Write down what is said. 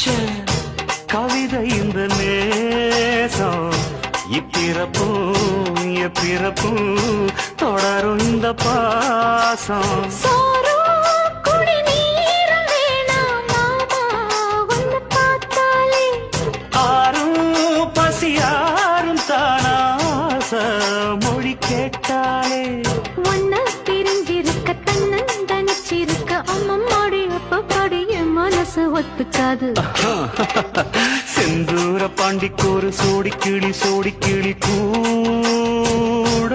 வச்ச கவிதை இந்த நேசம் இப்பிறப்பும் எப்பிறப்பும் தொடரும் இந்த பாசம் ஆரும் பசியாரும் தானாச மொழி கேட்டாலே ஒன்ன பிரிஞ்சிருக்க தன்னந்தனிச்சிருக்க அம்மம்மாடி அப்ப பாடிய மனசு ஒத்துக்காது செந்தூர பாண்டிக்கோரு சோடி கிளி கூட